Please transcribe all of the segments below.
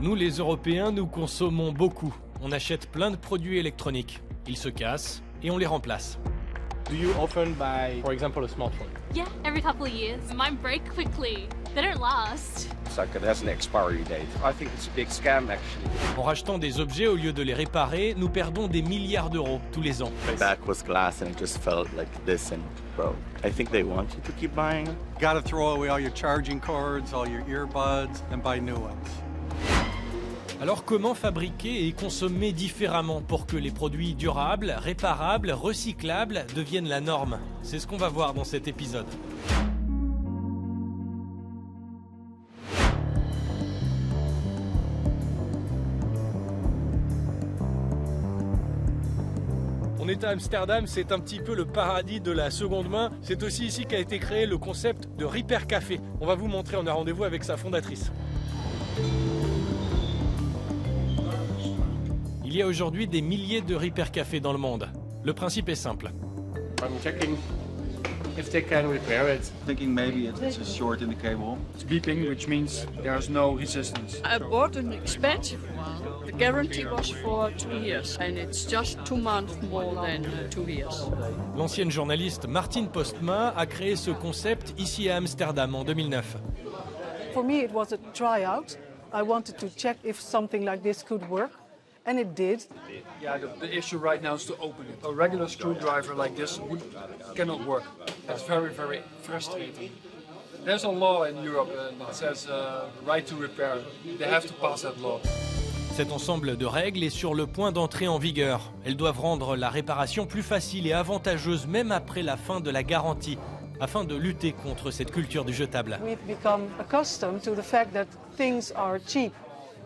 Nous, les Européens, nous consommons beaucoup. On achète plein de produits électroniques. Ils se cassent et on les remplace. Do you often buy, for example, a smartphone? Yeah, every couple of years. Mine break quickly. They don't last. It's like it has an expiry date. I think it's a big scam actually. En rachetant des objets au lieu de les réparer, nous perdons des milliards d'euros tous les ans. My back was glass and it just felt like this and broke. I think they want you to keep buying. You gotta throw away all your charging cords, all your earbuds, and buy new ones. Alors comment fabriquer et consommer différemment pour que les produits durables, réparables, recyclables deviennent la norme? C'est ce qu'on va voir dans cet épisode. On est à Amsterdam, c'est un petit peu le paradis de la seconde main. C'est aussi ici qu'a été créé le concept de Repair Café. On va vous montrer, on a rendez-vous avec sa fondatrice. Il y a aujourd'hui des milliers de Repair Cafés dans le monde. Le principe est simple. I'm checking if they can repair it. Thinking maybe it's a short in the cable. It's beeping, which means there's no resistance. I bought an expensive one. The guarantee was for 2 years, and it's just 2 months more than 2 years. L'ancienne journaliste Martine Postma a créé ce concept ici à Amsterdam en 2009. For me, it was a tryout. I wanted to check if something like this could work. And it did. Yeah, the issue right now is to open it. A regular screwdriver like this cannot work. It's very, very frustrating. There's a law in Europe that says right to repair. They have to pass that law. Cet ensemble de règles est sur le point d'entrer en vigueur. Elles doivent rendre la réparation plus facile et avantageuse même après la fin de la garantie, afin de lutter contre cette culture du jetable. We've become accustomed to the fact that things are cheap.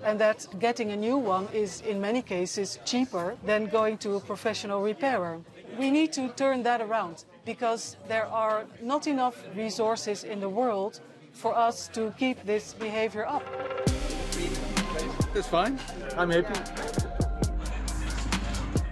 And that getting a new one is, in many cases, cheaper than going to a professional repairer. We need to turn that around because there are not enough resources in the world for us to keep this behavior up. It's fine. I'm happy.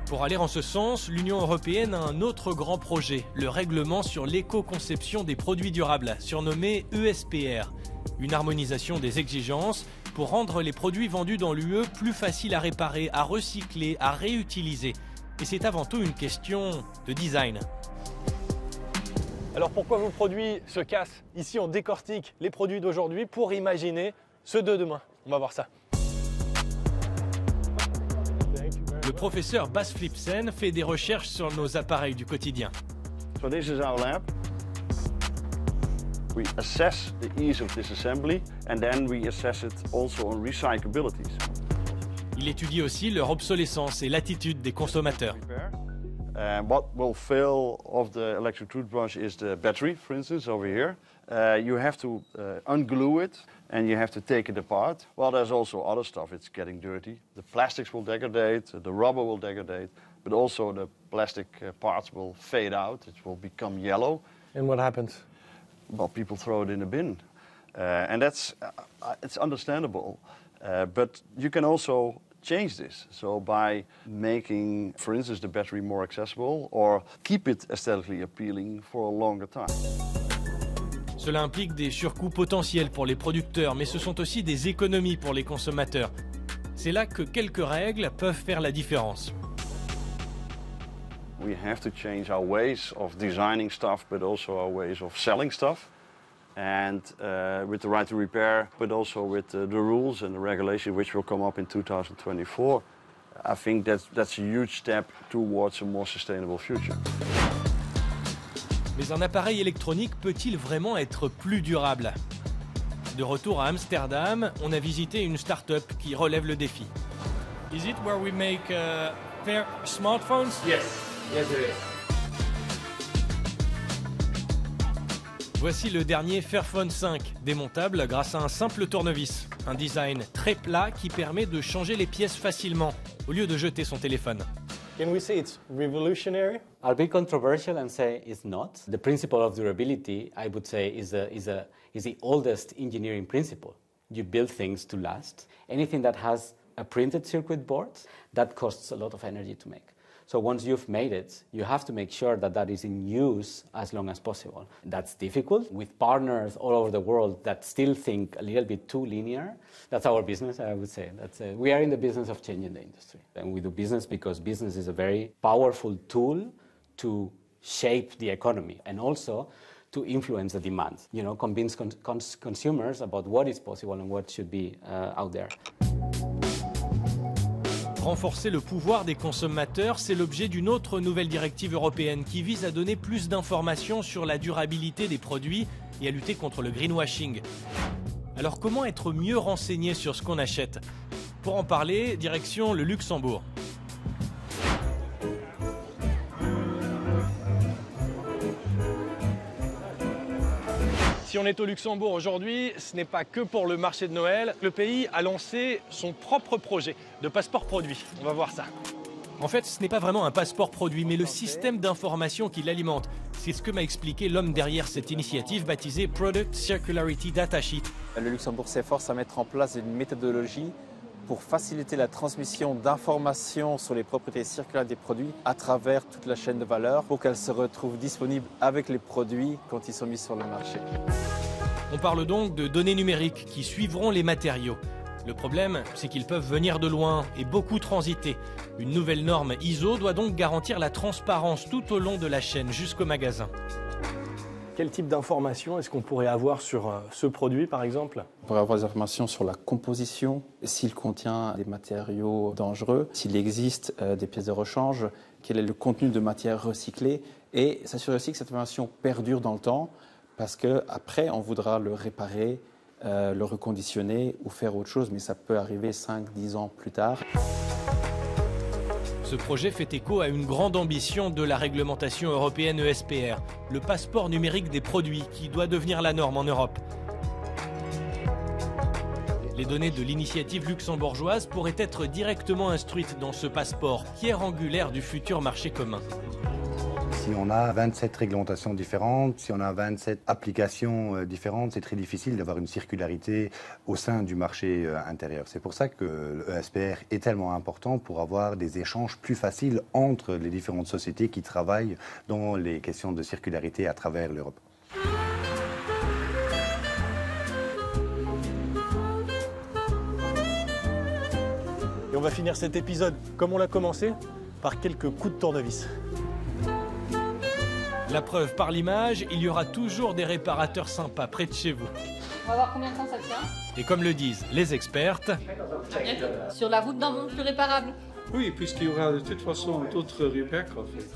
Pour aller en ce sens, l'Union européenne a un autre grand projet, le règlement sur l'éco-conception des produits durables, surnommé ESPR. Une harmonisation des exigences pour rendre les produits vendus dans l'UE plus faciles à réparer, à recycler, à réutiliser. Et c'est avant tout une question de design. Alors pourquoi vos produits se cassent? Ici on décortique les produits d'aujourd'hui pour imaginer ceux de demain. On va voir ça. Le professeur Bas Flipsen fait des recherches sur nos appareils du quotidien. So this is our lab. We assess the ease of disassembly and then we assess it also on recyclabilities. Il étudie aussi leur obsolescence et l'attitude des consommateurs. What will fail of the electric toothbrush is the battery, for instance, over here. You have to unglue it and you have to take it apart. Well, there's also other stuff. It's getting dirty. The plastics will degrade, the rubber will degrade, but also the plastic parts will fade out. It will become yellow. And what happens? Well, people throw it in a bin. And that's it's understandable. But you can also change this. So by making, for instance, the battery more accessible or keep it aesthetically appealing for a longer time. Cela implique des surcoûts potentiels pour les producteurs, mais ce sont aussi des économies pour les consommateurs. C'est là que quelques règles peuvent faire la différence. We have to change our ways of designing stuff, but also our ways of selling stuff. And with the right to repair, but also with the rules and the regulation which will come up in 2024, I think that's a huge step towards a more sustainable future. Mais un appareil électronique peut-il vraiment être plus durable? De retour à Amsterdam, on a visité une start-up qui relève le défi. Is it where we make fair smartphones? Yes, yes it is. Voici le dernier Fairphone 5, démontable grâce à un simple tournevis. Un design très plat qui permet de changer les pièces facilement, au lieu de jeter son téléphone. Can we say it's revolutionary? I'll be controversial and say it's not. The principle of durability, I would say, is the oldest engineering principle. You build things to last. Anything that has a printed circuit board, that costs a lot of energy to make. So once you've made it, you have to make sure that that is in use as long as possible. That's difficult with partners all over the world that still think a little bit too linear. That's our business, I would say. We are in the business of changing the industry. And we do business because business is a very powerful tool to shape the economy and also to influence the demand. You know, convince consumers about what is possible and what should be out there. Renforcer le pouvoir des consommateurs, c'est l'objet d'une autre nouvelle directive européenne qui vise à donner plus d'informations sur la durabilité des produits et à lutter contre le greenwashing. Alors comment être mieux renseigné sur ce qu'on achète? Pour en parler, direction le Luxembourg. Si on est au Luxembourg aujourd'hui, ce n'est pas que pour le marché de Noël. Le pays a lancé son propre projet de passeport produit. On va voir ça. En fait, ce n'est pas vraiment un passeport produit, mais le système d'information qui l'alimente. C'est ce que m'a expliqué l'homme derrière cette initiative baptisée Product Circularity Datasheet. Le Luxembourg s'efforce à mettre en place une méthodologie pour faciliter la transmission d'informations sur les propriétés circulaires des produits à travers toute la chaîne de valeur pour qu'elles se retrouvent disponibles avec les produits quand ils sont mis sur le marché. On parle donc de données numériques qui suivront les matériaux. Le problème, c'est qu'ils peuvent venir de loin et beaucoup transiter. Une nouvelle norme ISO doit donc garantir la transparence tout au long de la chaîne jusqu'au magasin. Quel type d'informations est-ce qu'on pourrait avoir sur ce produit, par exemple? On pourrait avoir des informations sur la composition, s'il contient des matériaux dangereux, s'il existe des pièces de rechange, quel est le contenu de matières recyclées, et s'assurer aussi que cette information perdure dans le temps, parce qu'après, on voudra le réparer, le reconditionner ou faire autre chose, mais ça peut arriver 5-10 ans plus tard. Ce projet fait écho à une grande ambition de la réglementation européenne ESPR, le passeport numérique des produits qui doit devenir la norme en Europe. Les données de l'initiative luxembourgeoise pourraient être directement instruites dans ce passeport, pierre angulaire du futur marché commun. Si on a 27 réglementations différentes, si on a 27 applications différentes, c'est très difficile d'avoir une circularité au sein du marché intérieur. C'est pour ça que l'ESPR est tellement important pour avoir des échanges plus faciles entre les différentes sociétés qui travaillent dans les questions de circularité à travers l'Europe. Et on va finir cet épisode, comme on l'a commencé, par quelques coups de tournevis. La preuve par l'image, il y aura toujours des réparateurs sympas près de chez vous. On va voir combien de temps ça tient. Et comme le disent les expertes... À bientôt. Sur la route d'un monde plus réparable. Oui, puisqu'il y aura de toute façon d'autres repères qu'on fait.